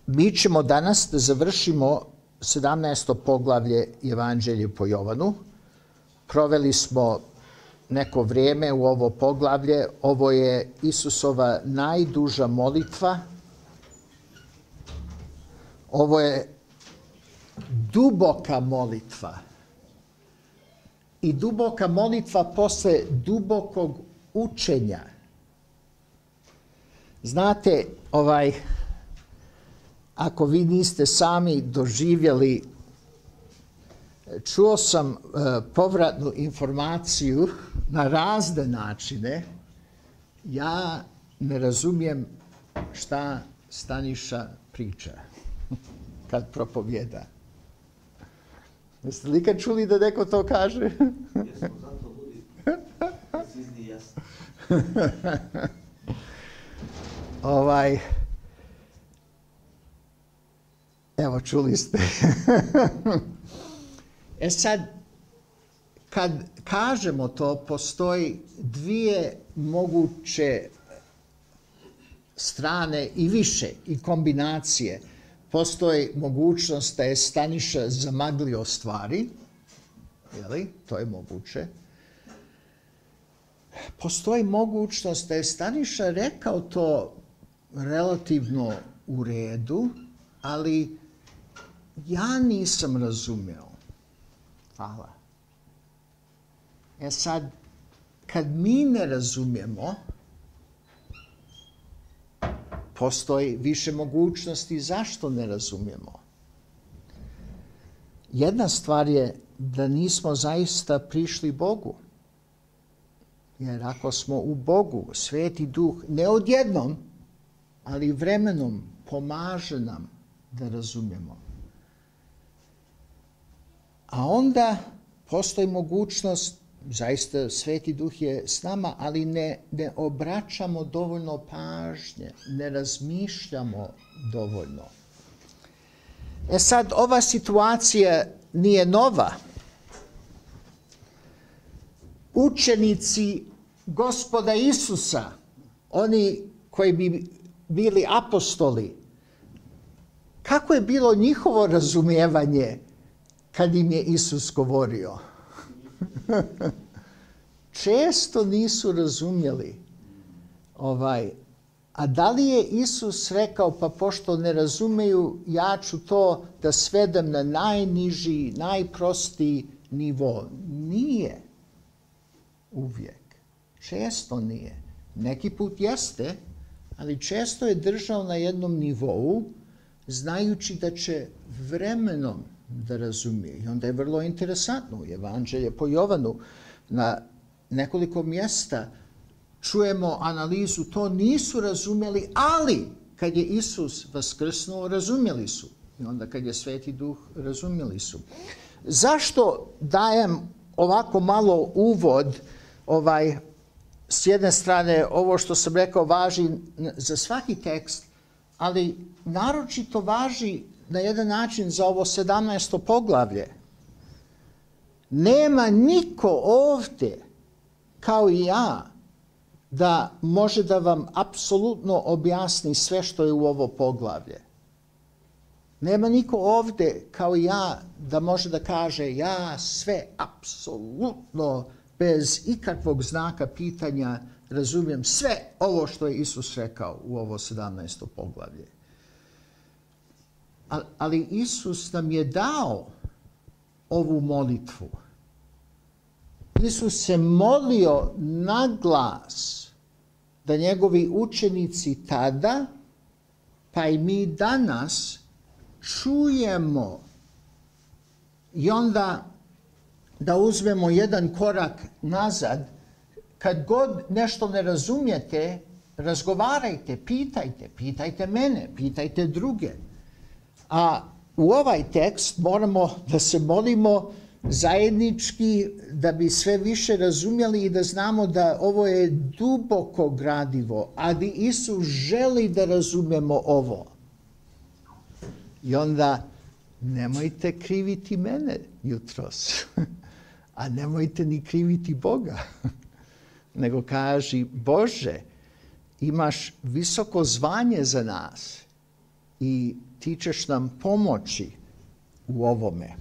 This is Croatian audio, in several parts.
mi ćemo danas da završimo 17. poglavlje Evanđelja po Jovanu. Proveli smo neko vrijeme u ovo poglavlje. Ovo je Isusova najduža molitva. Ovo je duboka molitva. I duboka molitva posle dubokog učenja. Znate, ako vi niste sami doživjeli, čuo sam povratnu informaciju na razne načine. Ja ne razumijem šta Staniša priča kad propovjeda. Jeste li kad čuli da neko to kaže? Jesmo zato ludi. Svi jasno. Evo, čuli ste. Sad, kad kažemo to, postoji dvije moguće strane i više i kombinacije. Postoji mogućnost da je Staniša zamaglio stvari, to je moguće. Postoji mogućnost da je Staniša rekao to relativno u redu, ali ja nisam razumio. Hvala. Sad, kad mi ne razumijemo, postoji više mogućnosti zašto ne razumijemo. Jedna stvar je da nismo zaista prišli Bogu. Jer ako smo u Bogu, Sveti Duh, ne odjednom, ali vremenom pomaže nam da razumijemo. A onda postoji mogućnost, zaista Sveti Duh je s nama, ali ne obraćamo dovoljno pažnje, ne razmišljamo dovoljno. Sad, ova situacija nije nova. Učenici Gospoda Isusa, oni koji bi bili apostoli, kako je bilo njihovo razumijevanje kad im je Isus govorio? Često nisu razumjeli. A da li je Isus rekao, pa pošto ne razumeju, ja ću to da svedem na najniži, najprostiji nivo? Nije uvijek. Često nije. Neki put jeste, ali često je držao na jednom nivou, znajući da će vremenom da razumije. I onda je vrlo interesantno u Evanđelju po Jovanu na nekoliko mjesta čujemo analizu, to nisu razumjeli, ali kad je Isus vaskrsnuo, razumjeli su. I onda kad je Sveti Duh, razumjeli su. Zašto dajem ovako malo uvod? S jedne strane, ovo što sam rekao važi za svaki tekst, ali naročito važi na jedan način za ovo 17. poglavlje. Nema niko ovdje, kao i ja, da može da vam apsolutno objasni sve što je u ovo poglavlje. Nema niko ovdje, kao i ja, da može da kaže ja sve apsolutno bez ikakvog znaka pitanja razumijem sve ovo što je Isus rekao u ovo 17. poglavlje. Ali Isus nam je dao ovu molitvu. Isus se molio na glas da njegovi učenici tada, pa i mi danas, čujemo. I onda da uzmemo jedan korak nazad, kad god nešto ne razumijete, razgovarajte, pitajte mene, pitajte druge. A u ovaj tekst moramo da se molimo zajednički da bi sve više razumjeli i da znamo da ovo je duboko gradivo, ali Isus želi da razumijemo ovo. I onda nemojte kriviti mene jutros, a nemojte ni kriviti Boga, nego kaži Bože, imaš visoko zvanje za nas i ti ćeš nam pomoći u ovome.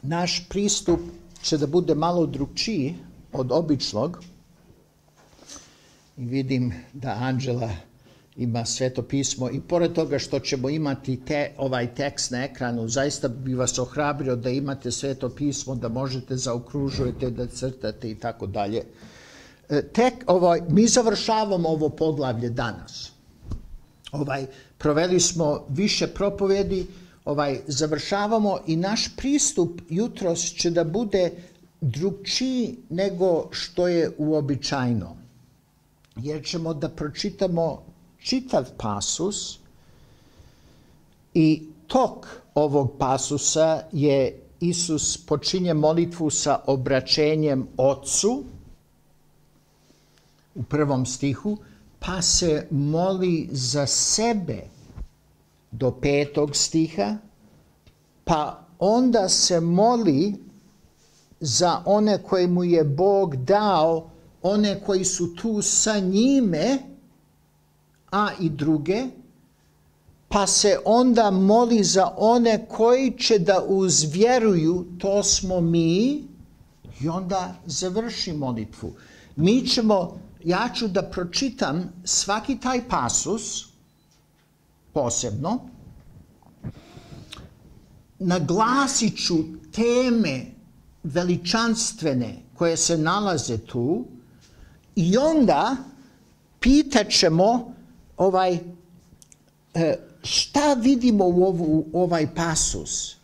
Naš pristup će da bude malo drugčiji od običnog. I vidim da Anđela ima Sveto pismo i pored toga što ćemo imati ovaj tekst na ekranu, zaista bi vas ohrabrio da imate Sveto pismo, da možete zaokružujete, da crtate i tako dalje. Mi završavamo ovo poglavlje danas. Proveli smo više propovjedi, završavamo i naš pristup jutros će da bude drugčiji nego što je uobičajeno. Jer ćemo da pročitamo čitav pasus i tok ovog pasusa je Isus počinje molitvu sa obraćenjem Ocu u 1. stihu, pa se moli za sebe do 5. stiha, pa onda se moli za one koje mu je Bog dao, one koji su tu sa njime, a i druge, pa se onda moli za one koji će da uzvjeruju, to smo mi, i onda završi molitvu. Ja ću da pročitam svaki taj pasus posebno, naglasit ću teme veličanstvene koje se nalaze tu i onda pitat ćemo šta vidimo u ovaj pasus.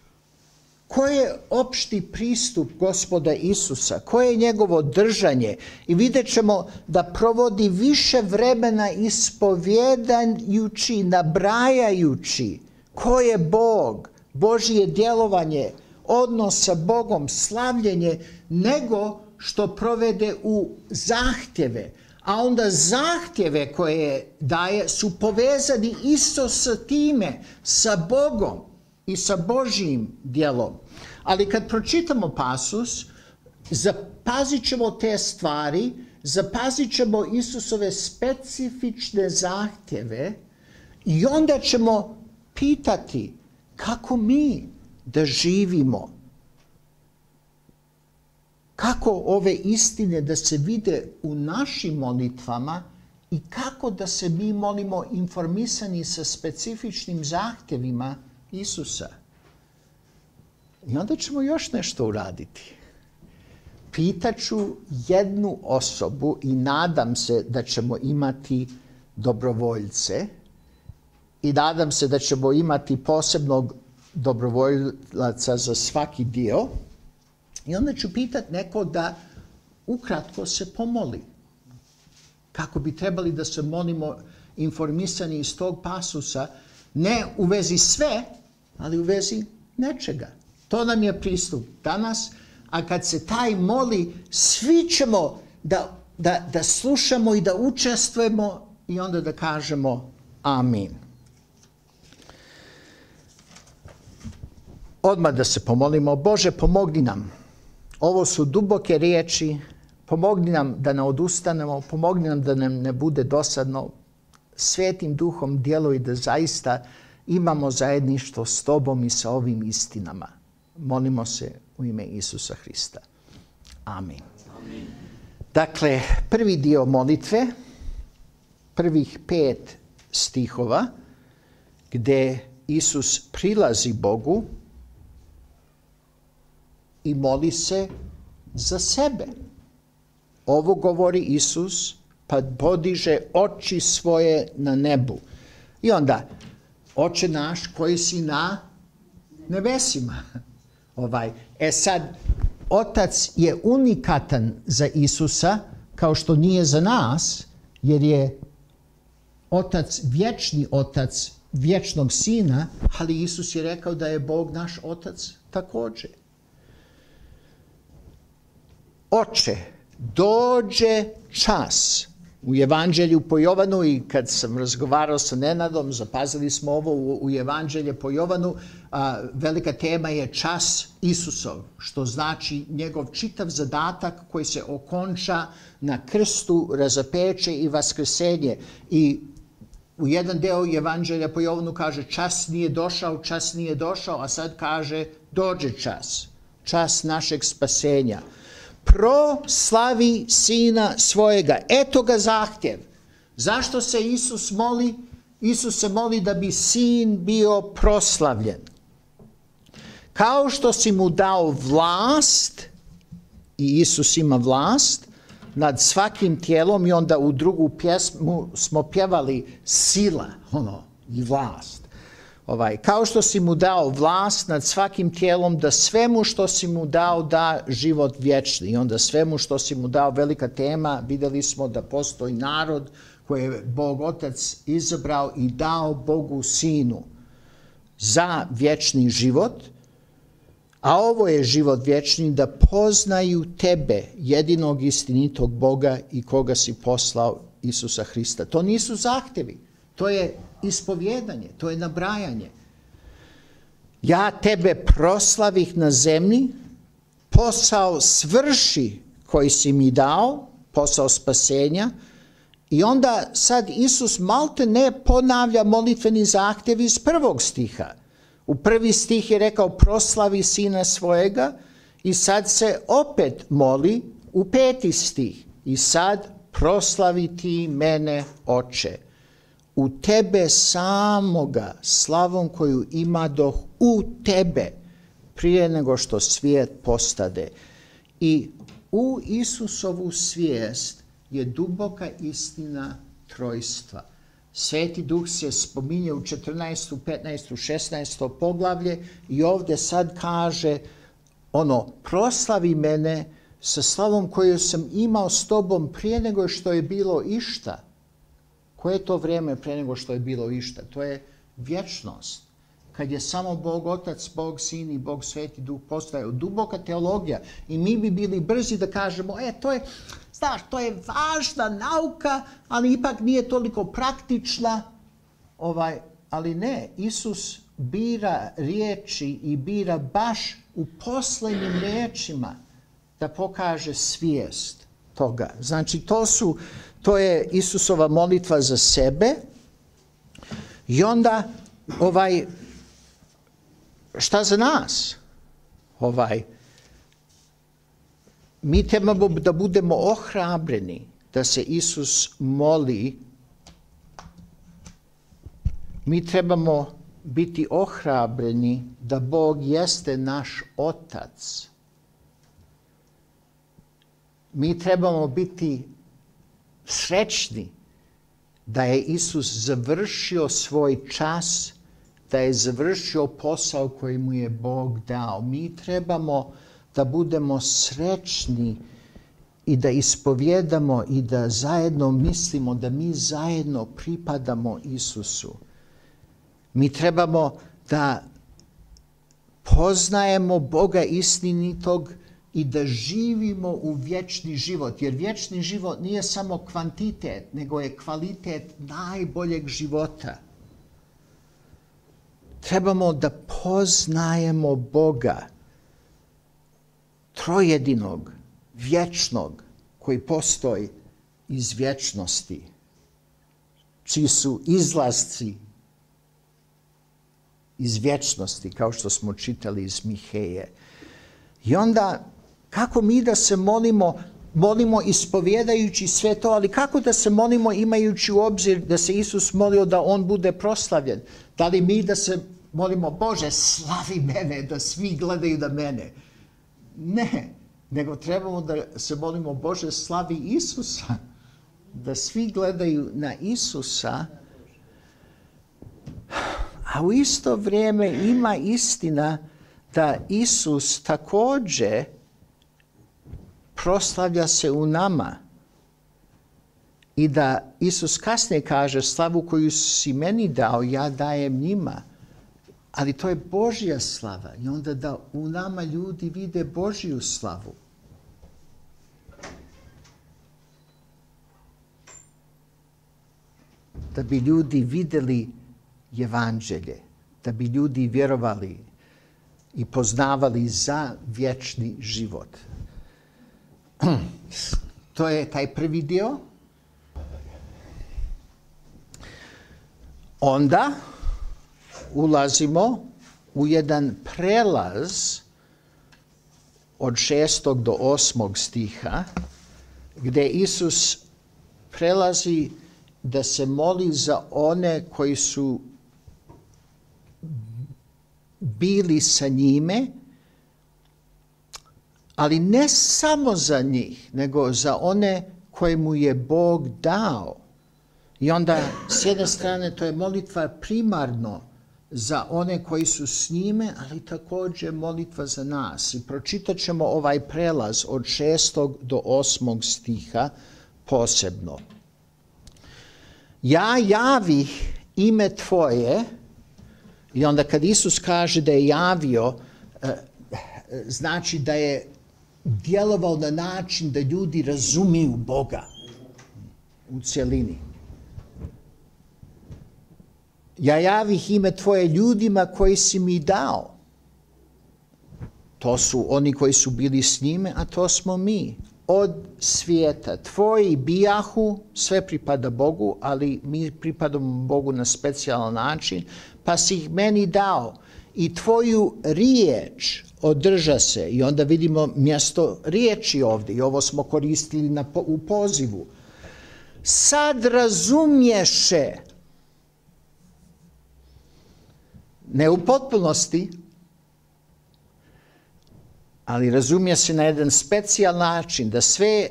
Koji je opšti pristup Gospoda Isusa? Koje je njegovo držanje? I vidjet ćemo da provodi više vremena ispovjedajući, nabrajajući ko je Bog, Božje djelovanje, odnos sa Bogom, slavljenje, nego što provede u zahtjeve. A onda zahtjeve koje daje su povezani isto sa time, sa Bogom i sa Božjim djelom. Ali kad pročitamo pasus, zapazit ćemo te stvari, zapazit ćemo Isusove specifične zahtjeve i onda ćemo pitati kako mi da živimo. Kako ove istine da se vide u našim molitvama i kako da se mi molimo informisani sa specifičnim zahtjevima Isusa. I onda ćemo još nešto uraditi. Pitaću jednu osobu i nadam se da ćemo imati dobrovoljce i nadam se da ćemo imati posebnog dobrovoljaca za svaki dio. I onda ću pitati neko da ukratko se pomoli. Kako bi trebali da se molimo informisani iz tog pasusa, ne u vezi sve, ali u vezi nečega. To nam je pristup danas, a kad se taj moli, svi ćemo da slušamo i da učestvujemo i onda da kažemo amin. Odmah da se pomolimo. Bože, pomogni nam. Ovo su duboke riječi. Pomogni nam da ne odustanemo. Pomogni nam da nam ne bude dosadno. Svetim duhom djeluj da zaista imamo zajedništvo s Tobom i sa ovim istinama. Molimo se u ime Isusa Hrista. Amin. Amin. Dakle, prvi dio molitve, prvih 5 stihova, gdje Isus prilazi Bogu i moli se za sebe. Ovo govori Isus, pa podiže oči svoje na nebu. I onda, Oče naš koji si na nebesima. Sad, Otac je unikatan za Isusa, kao što nije za nas, jer je Otac, vječni Otac, vječnog Sina, ali Isus je rekao da je Bog naš Otac također. Oče, dođe čas U Evanđelju po Jovanu, i kad sam razgovarao sa Nenadom, zapazili smo ovo u Evanđelje po Jovanu, velika tema je čas Isusov, što znači njegov čitav zadatak koji se okonča na krstu, razapeće i vaskrsenje. I u jedan deo Evanđelja po Jovanu kaže čas nije došao, a sad kaže dođe čas, čas našeg spasenja. Proslavi sina svojega. Eto ga zahtjev. Zašto se Isus moli? Isus se moli da bi sin bio proslavljen. Kao što si mu dao vlast, i Isus ima vlast nad svakim tijelom, i onda u drugu pjesmu smo pjevali sila, i vlast. Kao što si mu dao vlast nad svakim tijelom, da svemu što si mu dao da život vječni. I onda svemu što si mu dao, velika tema, vidjeli smo da postoji narod koji je Bog Otac izabrao i dao Bogu Sinu za vječni život. A ovo je život vječni, da poznaju tebe, jedinog istinitog Boga i koga si poslao, Isusa Hrista. To nisu zahtjevi, to je ispovjedanje, to je nabrajanje. Ja tebe proslavih na zemlji, posao svrši koji si mi dao, posao spasenja, i onda sad Isus malte ne ponavlja molitveni zahtjev iz 1. stiha. U 1. stih je rekao proslavi sina svojega, i sad se opet moli u 5. stih. I sad proslavi ti mene, Oče, u tebe samoga, slavom koju imadoh u tebe, prije nego što svijet postade. I u Isusovu svijest je duboka istina trojstva. Sveti Duh se spominje u 14., 15., 16. poglavlje, i ovdje sad kaže proslavi mene sa slavom koju sam imao s tobom prije nego što je bilo išta. Koje je to vrijeme prije nego što je bilo išta? To je vječnost. Kad je samo Bog Otac, Bog Sin i Bog Sveti Duh postojao. Duboka teologija. I mi bi bili brzi da kažemo, to je važna nauka, ali ipak nije toliko praktična. Ali ne, Isus bira riječi i bira baš u posljednjim riječima da pokaže svijest toga. Znači, to je Isusova molitva za sebe. I onda, šta za nas? Mi trebamo da budemo ohrabreni da se Isus moli. Mi trebamo biti ohrabreni da Bog jeste naš Otac. Mi trebamo biti srećni da je Isus završio svoj čas, da je završio posao koji mu je Bog dao. Mi trebamo da budemo srećni i da ispovjedamo i da zajedno mislimo da mi zajedno pripadamo Isusu. Mi trebamo da poznajemo Boga istinitog i da živimo u vječni život. Jer vječni život nije samo kvantitet, nego je kvalitet najboljeg života. Trebamo da poznajemo Boga, trojedinog, vječnog, koji postoji iz vječnosti, čiji su izlasci iz vječnosti, kao što smo čitali iz Miheje. I onda, kako mi da se molimo ispovjedajući sve to, ali kako da se molimo imajući u obzir da se Isus molio da on bude proslavljen? Da li mi da se molimo, Bože, slavi mene, da svi gledaju na mene? Ne, nego trebamo da se molimo, Bože, slavi Isusa, da svi gledaju na Isusa, a u isto vrijeme ima istina da Isus također proslavlja se u nama i da Isus kasnije kaže slavu koju si meni dao, ja dajem njima. Ali to je Božja slava i onda da u nama ljudi vide Božju slavu. da bi ljudi vidjeli evanđelje, da bi ljudi vjerovali i poznavali za vječni život. To je taj prvi dio. Onda ulazimo u jedan prelaz od 6. do 8. stiha, gdje Isus prelazi da se moli za one koji su bili sa njime, ali ne samo za njih, nego za one koje mu je Bog dao. I onda, s jedne strane, to je molitva primarno za one koji su s njime, ali također molitva za nas. I pročitat ćemo ovaj prelaz od 6. do 8. stiha posebno. Ja javih ime tvoje, i onda kad Isus kaže da je javio, znači da je djelovao na način da ljudi razumiju Boga u cjelini. Ja javih ime tvoje ljudima koji si mi dao. To su oni koji su bili s njime, a to smo mi. Od svijeta. Tvoji bijahu, sve pripada Bogu, ali mi pripadamo Bogu na specijalan način, pa si ih meni dao. I tvoju riječ održa se. I onda vidimo mjesto riječi ovdje. I ovo smo koristili u pozivu. Sad razumješe. Ne u potpunosti, ali razumije se na jedan specijalan način, da sve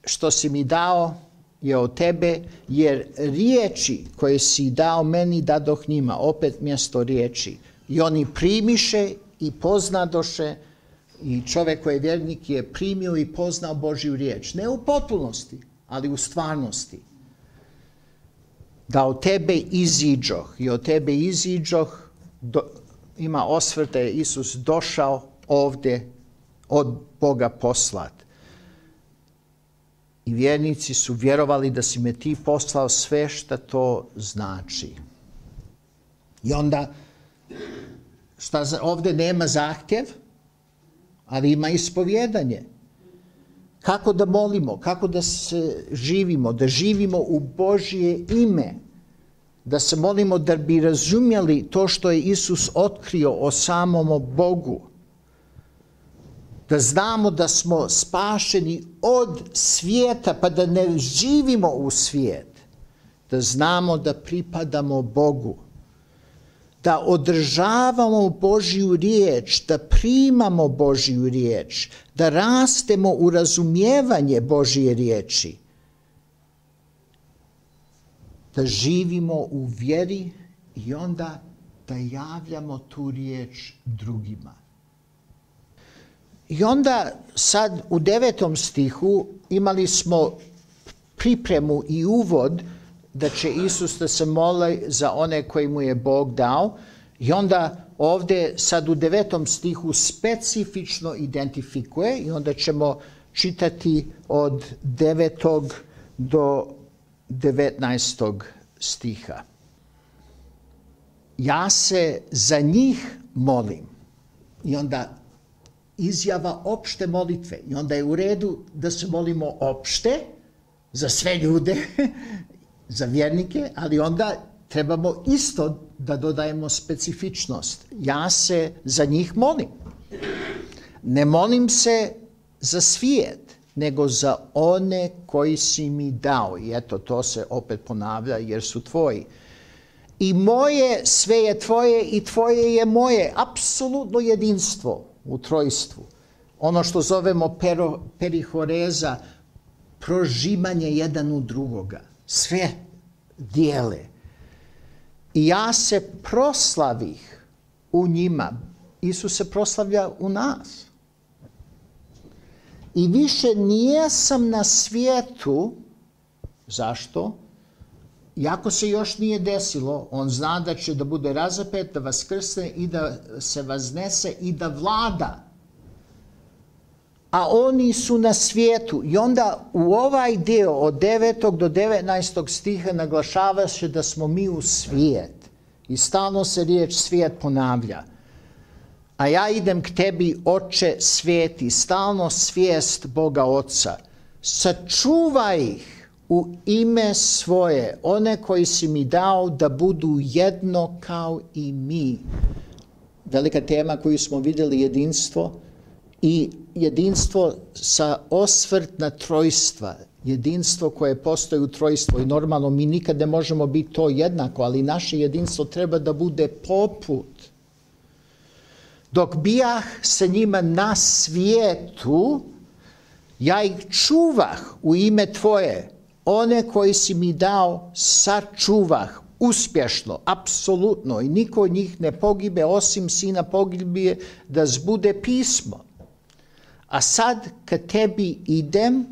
što si mi dao je od tebe, jer riječi koje si dao meni dadoh njima, opet mjesto riječi. I oni primiše i poznadoše, i čovjek koji je vjernik je primio i poznao Božju riječ. Ne u potpunosti, ali u stvarnosti. Da od tebe iziđoh, i od tebe iziđoh, ima osvrte, Isus došao ovdje od Boga poslat. I vjernici su vjerovali da si me ti poslao, sve što to znači. I onda, ovdje nema zahtjev, ali ima ispovjedanje. Kako da molimo, kako da se živimo, da živimo u Božje ime, da se molimo da bi razumjeli to što je Isus otkrio o samom Bogu. Da znamo da smo spašeni od svijeta, pa da ne živimo u svijet. Da znamo da pripadamo Bogu. Da održavamo Božju riječ, da primamo Božju riječ, da rastemo u razumijevanje Božje riječi. Da živimo u vjeri i onda da javljamo tu riječ drugima. I onda sad u 9. stihu imali smo pripremu i uvod da će Isus da se moli za one koji mu je Bog dao. I onda ovdje sad u 9. stihu specifično identifikuje i onda ćemo čitati od 9. do 19. stiha. Ja se za njih molim. I onda izjava opšte molitve. I onda je u redu da se molimo opšte za sve ljude, za vjernike, ali onda trebamo isto da dodajemo specifičnost. Ja se za njih molim. Ne molim se za svijet, nego za one koji si mi dao. I eto, to se opet ponavlja jer su tvoji. I moje sve je tvoje i tvoje je moje. Apsolutno jedinstvo u trojstvu. Ono što zovemo perihoreza, prožimanje jedan u drugoga. Sve dijele. I ja se proslavih u njima. Isus se proslavlja u nas. I više nijesam na svijetu. Zašto? Iako se još nije desilo, on zna da će da bude razapet, da vaskrsne i da se vaznese i da vlada. a oni su na svijetu. I onda u ovaj dio od 9. do 19. stiha naglašava se da smo mi u svijet. I stalno se riječ svijet ponavlja. A ja idem k tebi, Oče svijeti, stalno svijest Boga Oca. Sačuvaj ih u ime svoje, one koji si mi dao da budu jedno kao i mi. Velika tema koju smo vidjeli, jedinstvo i jedinstvo sa osvrt na trojstva. Jedinstvo koje postoji u trojstvu i normalno mi nikad ne možemo biti to jednako, ali naše jedinstvo treba da bude poput. Dok bijah sa njima na svijetu, ja ih čuvah u ime tvoje, one koji si mi dao sačuvah uspješno, apsolutno, i niko od njih ne pogibe osim sina pogibije da zbude pismo. A sad kad tebi idem,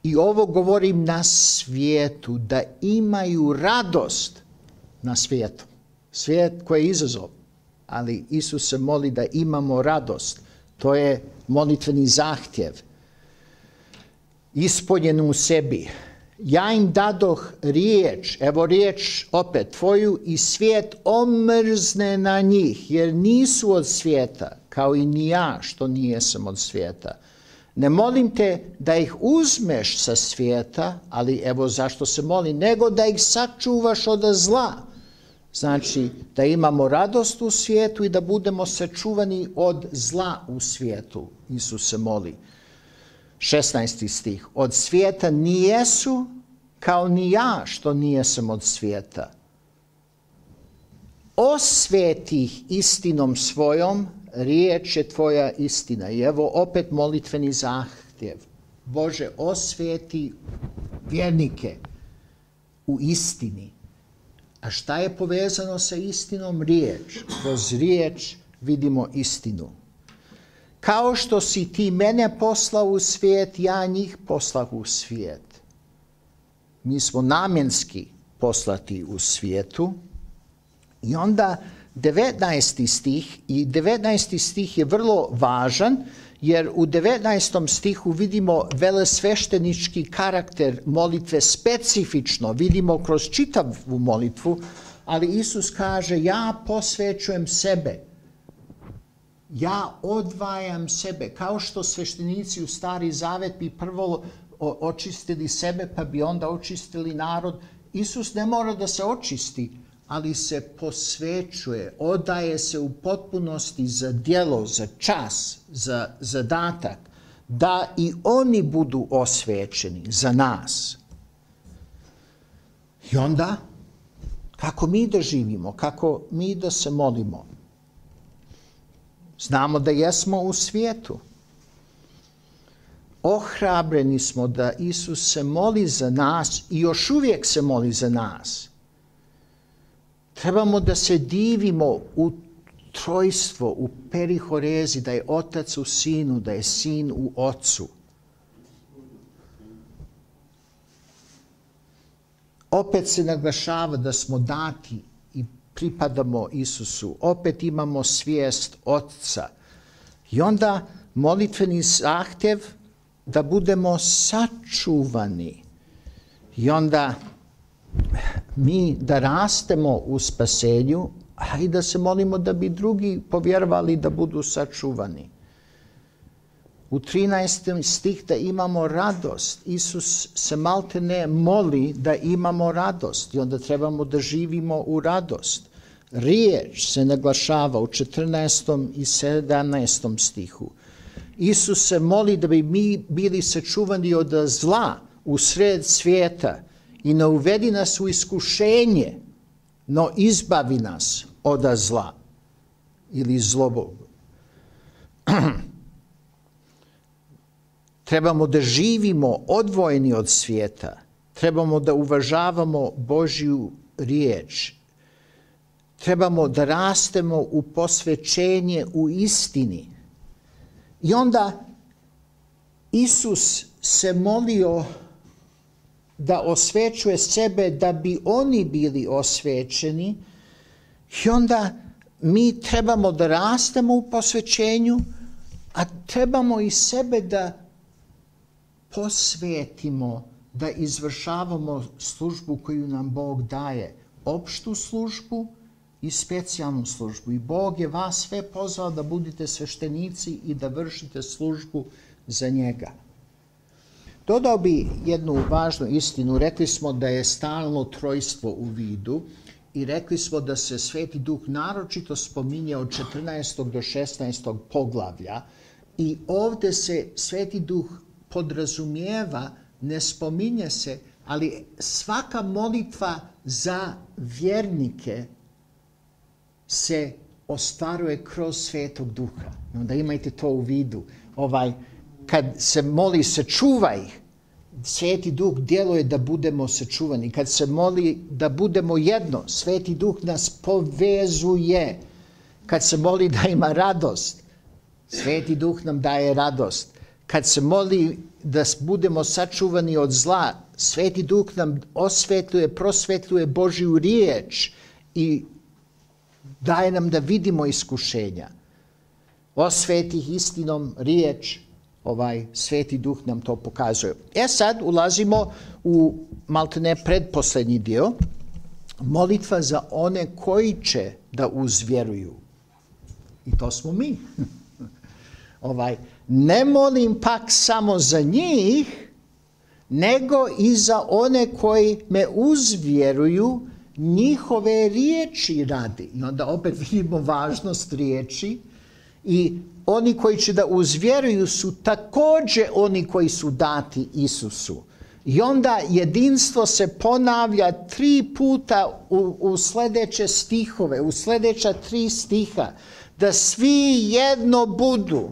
i ovo govorim na svijetu, da imaju radost na svijetu. Svijet koji je izazov, ali Isus se moli da imamo radost. To je molitveni zahtjev. Ispunjenu u sebi. Ja im dadoh riječ, evo riječ opet tvoju, i svijet omrzne na njih, jer nisu od svijeta, kao i ni ja što nijesam od svijeta. Ne molim te da ih uzmeš sa svijeta, ali evo zašto se molim, nego da ih sačuvaš od zla. Znači da imamo radost u svijetu i da budemo sačuvani od zla u svijetu. Isus se moli. 16. stih. Od svijeta nijesu, kao ni ja što nijesam od svijeta. Osvijeti ih istinom svojom, riječ je tvoja istina. I evo opet molitveni zahtjev. Bože, osvijeti vjernike u istini. A šta je povezano sa istinom? Riječ. Kroz riječ vidimo istinu. Kao što si ti mene poslao u svijet, ja njih poslao u svijet. Mi smo namjenski poslati u svijetu. I onda 19. stih, i 19. stih je vrlo važan, jer u 19. stihu vidimo velesveštenički karakter molitve specifično, vidimo kroz čitavu molitvu, ali Isus kaže, ja posvećujem sebe. Ja odvajam sebe, kao što sveštenici u Stari Zavet bi prvo očistili sebe, pa bi onda očistili narod. Isus ne mora da se očisti, ali se posvećuje, odaje se u potpunosti za djelo, za čas, za zadatak, da i oni budu osvećeni za nas. I onda, kako mi da živimo, kako mi da se molimo? Znamo da jesmo u svijetu. Ohrabreni smo da Isus se moli za nas i još uvijek se moli za nas. Trebamo da se divimo u trojstvo, u perihorezi, da je Otac u Sinu, da je Sin u Ocu. Opet se naglašava da smo dati i pripadamo Isusu. Opet imamo svijest Otca. I onda molitveni zahtjev da budemo sačuvani. I onda mi da rastemo u spasenju, a i da se molimo da bi drugi povjerovali da budu sačuvani. U 13. stih da imamo radost. Isus se malte ne moli da imamo radost i onda trebamo da živimo u radost. Riječ se naglašava u 14. i 17. stihu. Isus se moli da bi mi bili sačuvani od zla u sred svijeta i ne uvedi nas u iskušenje, no izbavi nas od zla ili zlobog. Trebamo da živimo odvojeni od svijeta. Trebamo da uvažavamo Božju riječ. Trebamo da rastemo u posvećenje u istini. I onda Isus se molio da osvećuje sebe da bi oni bili osvećeni. I onda mi trebamo da rastemo u posvećenju A trebamo i sebe da posvetimo, da izvršavamo službu koju nam Bog daje. Opštu službu i specijalnu službu. I Bog je vas sve pozvao da budete sveštenici i da vršite službu za njega. Dodao bi jednu važnu istinu. Rekli smo da je stalno trojstvo u vidu i rekli smo da se Sveti Duh naročito spominje od 14. do 16. poglavlja i ovde se Sveti Duh podrazumijeva, ne spominje se, ali svaka molitva za vjernike se ostvaruje kroz Svetog Duha. I onda imajte to u vidu. Kad se moli sačuvaj, Sveti Duh djeluje da budemo sačuvani. Kad se moli da budemo jedno, Sveti Duh nas povezuje. Kad se moli da ima radost, Sveti Duh nam daje radost. Kad se moli da budemo sačuvani od zla, Sveti Duh nam prosvetljuje Božju riječ i daje nam da vidimo iskušenja. Osvetih istinom riječ, Sveti Duh nam to pokazuje. Sad ulazimo u maltene predposlednji dio, molitva za one koji će da uzvjeruju. I to smo mi. Ne molim pak samo za njih, nego i za one koji me uzvjeruju njihove riječi radi. I onda opet vidimo važnost riječi i oni koji će da uzvjeruju su također oni koji su dati Isusu. I onda jedinstvo se ponavlja 3 puta u sljedeće stihove, u sljedeća 3 stiha, da svi jedno budu.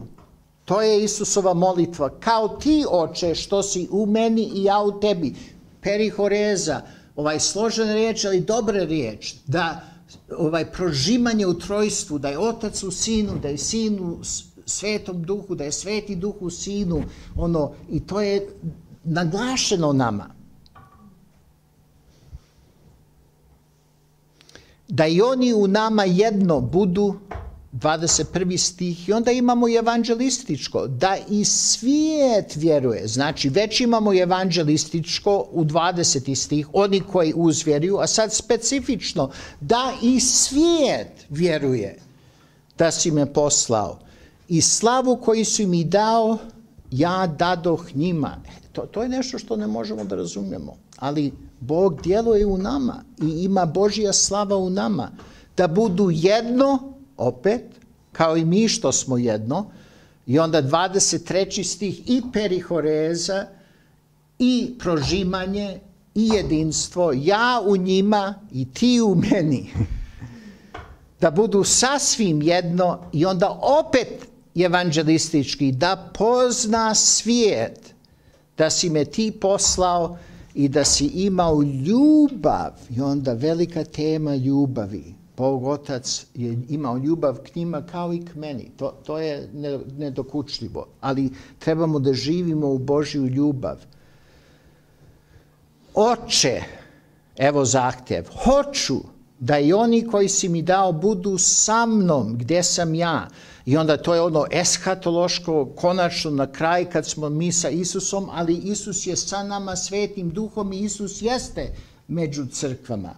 To je Isusova molitva. Kao ti, Oče, što si u meni i ja u tebi. Perihoreza, složena riječ, ali dobra riječ. Da prožimanje u trojstvu, da je Otac u Sinu, da je Sin u Svetom Duhu, da je Sveti Duh u Sinu. I to je naglašeno nama. Da i oni u nama jedno budu, 21. stih, i onda imamo evanđelističko, da i svijet vjeruje. Znači, već imamo evanđelističko u 20. stih, oni koji uzvjeruju, a sad specifično, da i svijet vjeruje da si me poslao. I slavu koju si mi dao, ja dadoh njima. To je nešto što ne možemo da razumijemo, ali Bog djeluje u nama i ima Božja slava u nama. Da budu jedno, opet, kao i mi što smo jedno, i onda 23. stih i perihoreza, i prožimanje, i jedinstvo, ja u njima i ti u meni. Da budu sasvim jedno i onda opet evanđelistički, da pozna svijet, da si me ti poslao i da si imao ljubav. I onda velika tema ljubavi. Bog Otac je imao ljubav k njima kao i k meni. To je nedokučljivo. Ali trebamo da živimo u Božju ljubav. Oče, evo zahtjev, hoću da i oni koji si mi dao budu sa mnom gdje sam ja. I onda to je eshatološko, konačno na kraj kad smo mi sa Isusom, ali Isus je sa nama Svetim Duhom i Isus jeste među crkvama.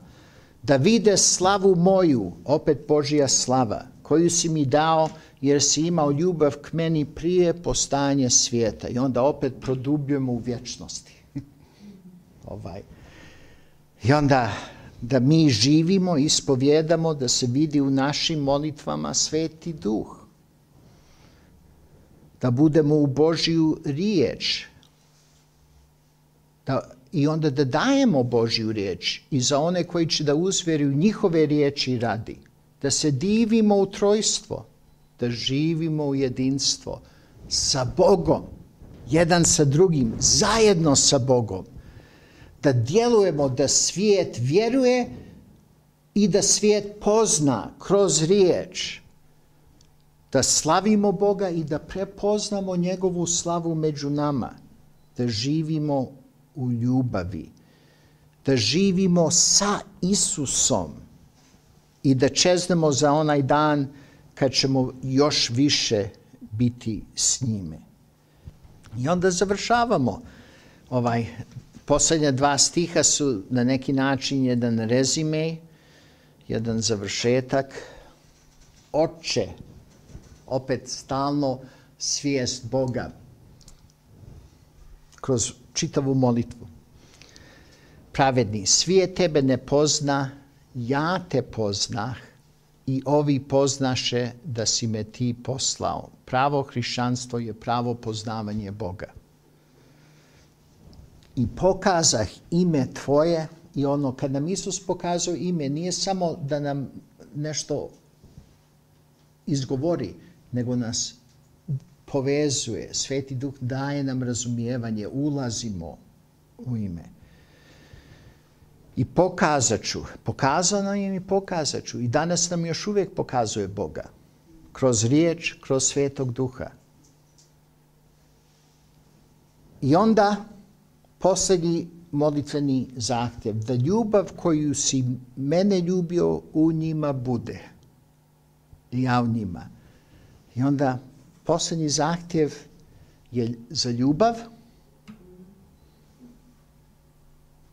Da vide slavu moju, opet Božja slava, koju si mi dao jer si imao ljubav k meni prije postajanja svijeta. I onda opet produbljujemo u vječnosti. I onda da mi živimo, ispovjedamo, da se vidi u našim molitvama Sveti Duh. Da budemo u Božju riječ. I onda da dajemo Božju riječ i za one koji će da uzvjeruju njihove riječi radi. Da se divimo u trojstvo. Da živimo u jedinstvo. Sa Bogom. Jedan sa drugim. Zajedno sa Bogom. Da djelujemo da svijet vjeruje i da svijet pozna kroz riječ. Da slavimo Boga i da prepoznamo njegovu slavu među nama. Da živimo u ljubavi. Da živimo sa Isusom i da čeznemo za onaj dan kad ćemo još više biti s njime. I onda završavamo. Posljednja 2 stiha su na neki način jedan rezime, jedan završetak. Oče, opet stalno svijest Boga kroz čitavu molitvu. Pravedni, svijet tebe ne pozna, ja te poznah i ovi poznaše da si me ti poslao. Pravo hrišćanstvo je pravo poznavanje Boga. I pokazah ime tvoje, i kad nam Isus pokazao ime, nije samo da nam nešto izgovori, nego nas povezuje. Sveti Duh daje nam razumijevanje, ulazimo u ime. I pokazat ću, pokazao nam je i pokazat ću. I danas nam još uvijek pokazuje Boga. Kroz riječ, kroz Svetog Duha. I onda posljednji molitveni zahtjev, da ljubav koju si mene ljubio u njima bude. I ja u njima. I onda posljednji zahtjev je za ljubav.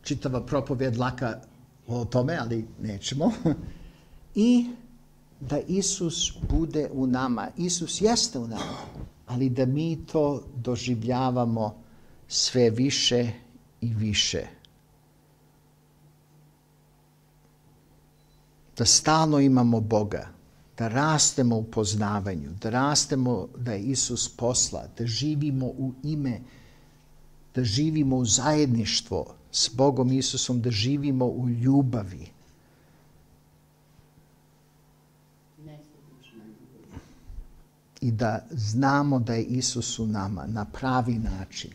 Čitava propovjed laka o tome, ali nećemo. I da Isus bude u nama. Isus jeste u nama, ali da mi to doživljavamo sve više i više. Da stalno imamo Boga, da rastemo u poznavanju, da rastemo da je Isus posla, da živimo u ime, da živimo u zajedništvo s Bogom Isusom, da živimo u ljubavi. I da znamo da je Isus u nama na pravi način.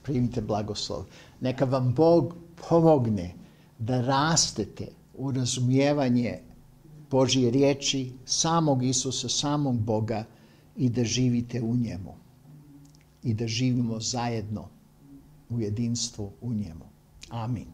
Primite blagoslov. Neka vam Bog pomogne da rastete u razumijevanje Božje riječi, samog Isusa, samog Boga i da živite u njemu. I da živimo zajedno u jedinstvu u njemu. Amin.